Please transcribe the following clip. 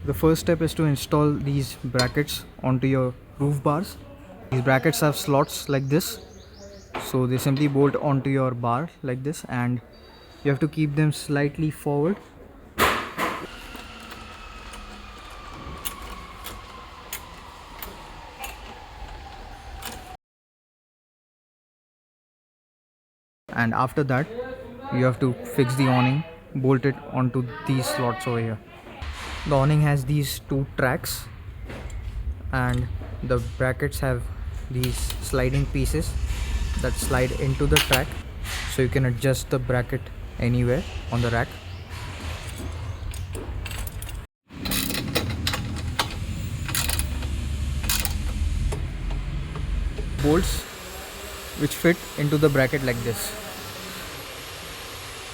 The first step is to install these brackets onto your roof bars. These brackets have slots like this, so they simply bolt onto your bar like this, and you have to keep them slightly forward. And after that, you have to fix the awning, bolt it onto these slots over here. The awning has these two tracks, and the brackets have these sliding pieces that slide into the track, so you can adjust the bracket anywhere on the rack. Bolts which fit into the bracket like this.